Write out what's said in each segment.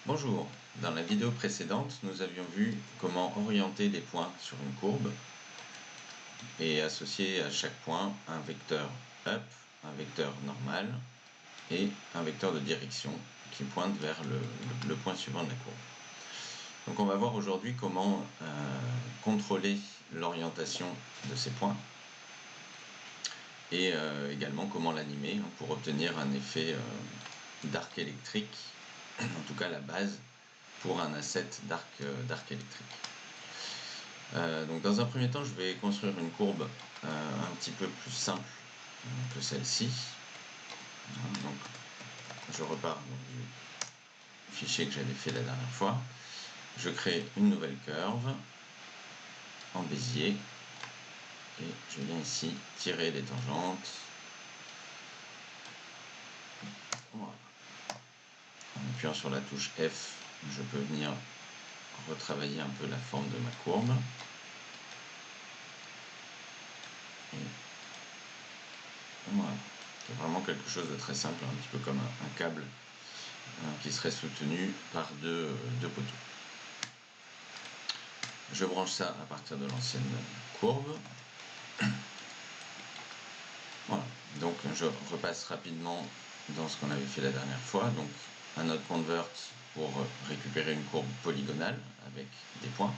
Bonjour, dans la vidéo précédente, nous avions vu comment orienter des points sur une courbe et associer à chaque point un vecteur up, un vecteur normal et un vecteur de direction qui pointe vers le point suivant de la courbe. Donc on va voir aujourd'hui comment contrôler l'orientation de ces points et également comment l'animer pour obtenir un effet d'arc électrique, en tout cas la base pour un asset d'arc électrique. Donc dans un premier temps, je vais construire une courbe un petit peu plus simple que celle-ci. Donc je repars du fichier que j'avais fait la dernière fois. Je crée une nouvelle curve en Bézier et je viens ici tirer les tangentes. Voilà. En appuyant sur la touche F, je peux venir retravailler un peu la forme de ma courbe. Et voilà. C'est vraiment quelque chose de très simple, un petit peu comme un câble qui serait soutenu par deux poteaux. Je branche ça à partir de l'ancienne courbe. Voilà. Donc je repasse rapidement dans ce qu'on avait fait la dernière fois. Donc un node convert pour récupérer une courbe polygonale avec des points.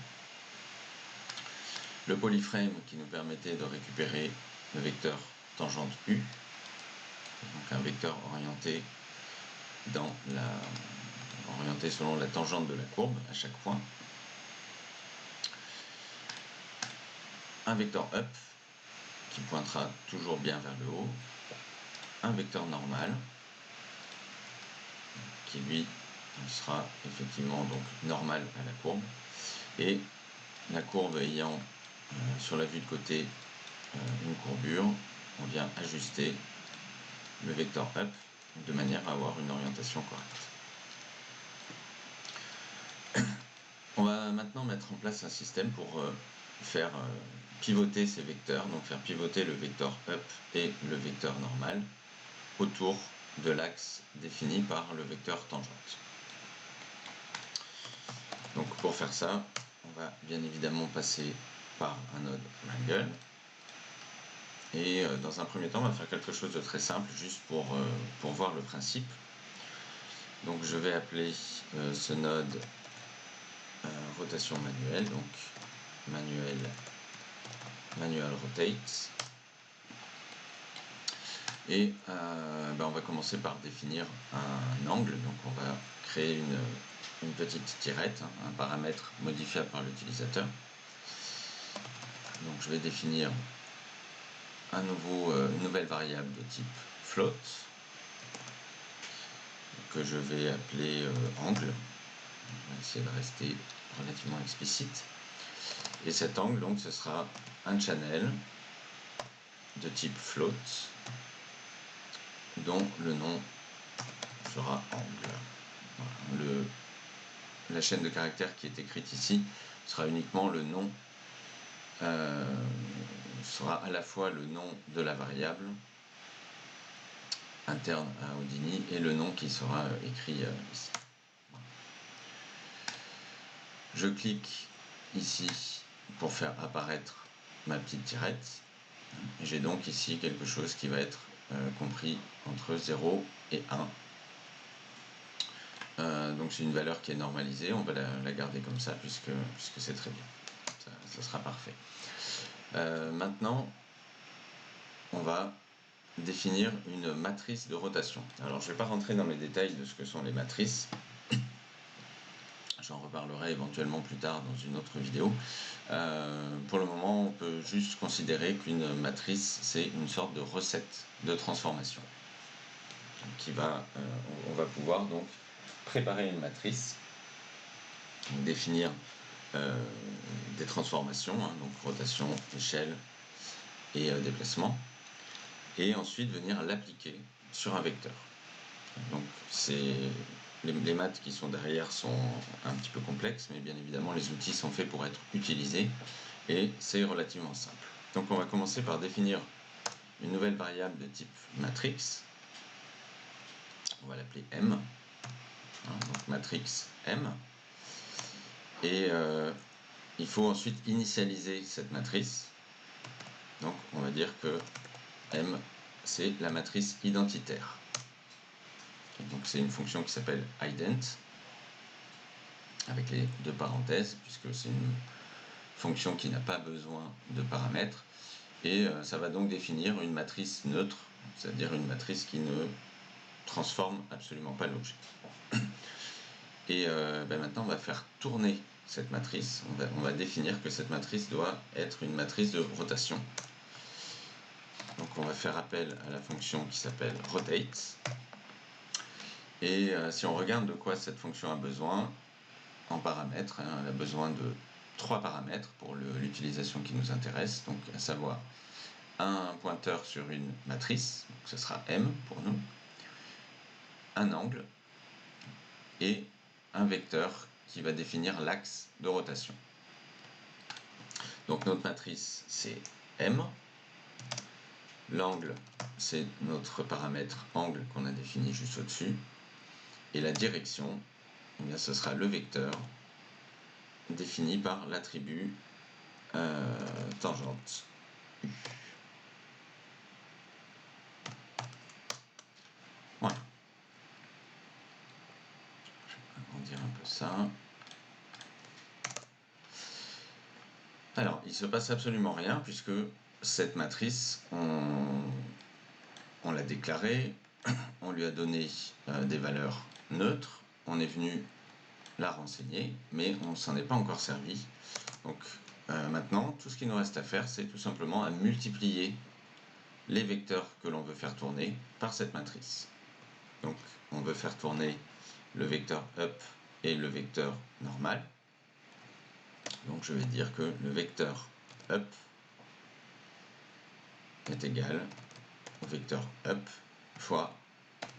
Le polyframe qui nous permettait de récupérer le vecteur tangente U, donc un vecteur orienté selon la tangente de la courbe à chaque point. Un vecteur up qui pointera toujours bien vers le haut. Un vecteur normal qui lui sera effectivement donc normal à la courbe, et la courbe ayant sur la vue de côté une courbure, on vient ajuster le vecteur up de manière à avoir une orientation correcte. On va maintenant mettre en place un système pour faire pivoter ces vecteurs, donc faire pivoter le vecteur up et le vecteur normal autour de l'axe défini par le vecteur tangente. Donc pour faire ça, on va bien évidemment passer par un node wrangle. Et dans un premier temps, on va faire quelque chose de très simple, juste pour voir le principe. Donc je vais appeler ce node rotation manuelle, donc manual rotate. Et on va commencer par définir un angle. Donc on va créer une petite tirette, un paramètre modifiable par l'utilisateur. Donc je vais définir une nouvelle variable de type float que je vais appeler angle. On va essayer de rester relativement explicite. Et cet angle, donc, ce sera un channel de type float dont le nom sera angle. Voilà. La chaîne de caractères qui est écrite ici sera uniquement le nom, sera à la fois le nom de la variable interne à Houdini et le nom qui sera écrit ici. Je clique ici pour faire apparaître ma petite tirette. J'ai donc ici quelque chose qui va être compris entre 0 et 1. Donc c'est une valeur qui est normalisée, on va la garder comme ça puisque c'est très bien. Ça sera parfait. Maintenant, on va définir une matrice de rotation. Alors je ne vais pas rentrer dans les détails de ce que sont les matrices. J'en reparlerai éventuellement plus tard dans une autre vidéo. Pour le moment, on peut juste considérer qu'une matrice, c'est une sorte de recette de transformation. On va pouvoir donc préparer une matrice, définir des transformations, donc rotation, échelle et déplacement, et ensuite venir l'appliquer sur un vecteur. Donc les maths qui sont derrière sont un petit peu complexes, mais bien évidemment les outils sont faits pour être utilisés et c'est relativement simple. Donc on va commencer par définir une nouvelle variable de type matrix. On va l'appeler M. Donc matrix M. Et il faut ensuite initialiser cette matrice. Donc on va dire que M, c'est la matrice identitaire. Et donc c'est une fonction qui s'appelle ident, avec les deux parenthèses, puisque c'est une fonction qui n'a pas besoin de paramètres. Et ça va donc définir une matrice neutre, c'est-à-dire une matrice qui ne transforme absolument pas l'objet. Et maintenant on va faire tourner cette matrice. On va définir que cette matrice doit être une matrice de rotation. Donc on va faire appel à la fonction qui s'appelle rotate. Et si on regarde de quoi cette fonction a besoin en paramètres, elle a besoin de 3 paramètres pour l'utilisation qui nous intéresse, donc à savoir un pointeur sur une matrice, donc ce sera M pour nous, un angle et un vecteur qui va définir l'axe de rotation. Donc notre matrice c'est M, l'angle c'est notre paramètre angle qu'on a défini juste au-dessus, et la direction, eh bien, ce sera le vecteur défini par l'attribut tangente U. Voilà. Je vais agrandir un peu ça. Alors, il ne se passe absolument rien puisque cette matrice, on l'a déclarée, on lui a donné des valeurs neutres, on est venu la renseigner, mais on ne s'en est pas encore servi. Donc maintenant, tout ce qu'il nous reste à faire, c'est tout simplement à multiplier les vecteurs que l'on veut faire tourner par cette matrice. Donc on veut faire tourner le vecteur up et le vecteur normal. Donc je vais dire que le vecteur up est égal au vecteur up fois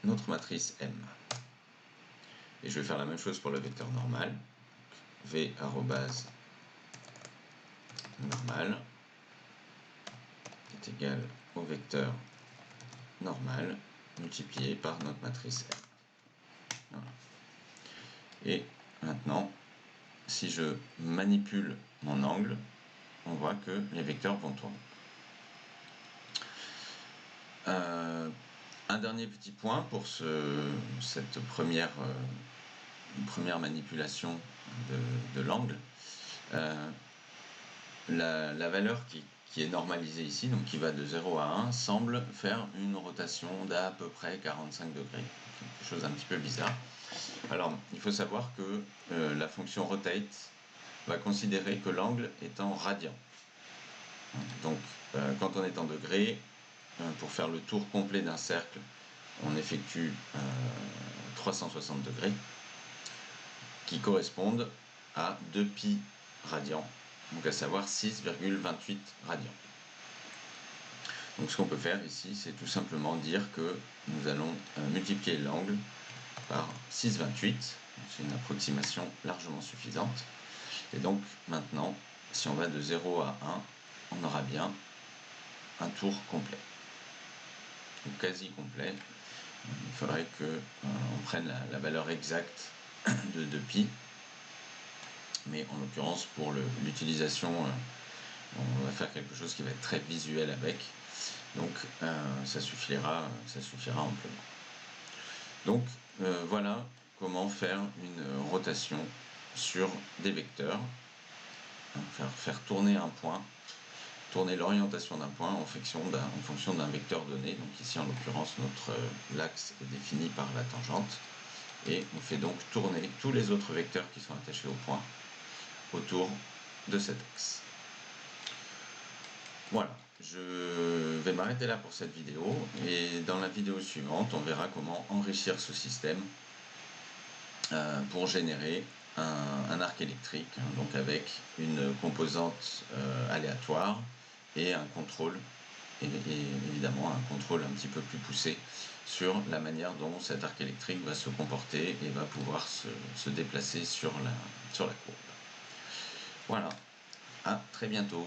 notre matrice M. Et je vais faire la même chose pour le vecteur normal. V arrobase normal est égal au vecteur normal multiplié par notre matrice M. Voilà. Et maintenant, si je manipule mon angle, on voit que les vecteurs vont tourner. Un dernier petit point pour cette première manipulation de l'angle. La valeur qui est normalisée ici, donc qui va de 0 à 1, semble faire une rotation d'à peu près 45 degrés. Quelque chose un petit peu bizarre. Alors, il faut savoir que la fonction rotate va considérer que l'angle est en radian. Donc, quand on est en degrés, pour faire le tour complet d'un cercle, on effectue 360 degrés, qui correspondent à 2π radians, donc à savoir 6,28 radians. Donc ce qu'on peut faire ici, c'est tout simplement dire que nous allons multiplier l'angle par 6,28, c'est une approximation largement suffisante. Et donc maintenant, si on va de 0 à 1, on aura bien un tour complet, ou quasi complet. Il faudrait qu'on prenne la valeur exacte de 2π, mais en l'occurrence pour l'utilisation, on va faire quelque chose qui va être très visuel avec, donc ça suffira amplement. Donc voilà comment faire une rotation sur des vecteurs, faire tourner un point, tourner l'orientation d'un point en fonction d'un vecteur donné. Donc ici en l'occurrence l'axe est défini par la tangente, et on fait donc tourner tous les autres vecteurs qui sont attachés au point autour de cet axe. Voilà, je vais m'arrêter là pour cette vidéo, et dans la vidéo suivante on verra comment enrichir ce système pour générer un arc électrique, donc avec une composante aléatoire et un contrôle, et évidemment un contrôle un petit peu plus poussé sur la manière dont cet arc électrique va se comporter et va pouvoir se déplacer sur la courbe. Voilà, à très bientôt.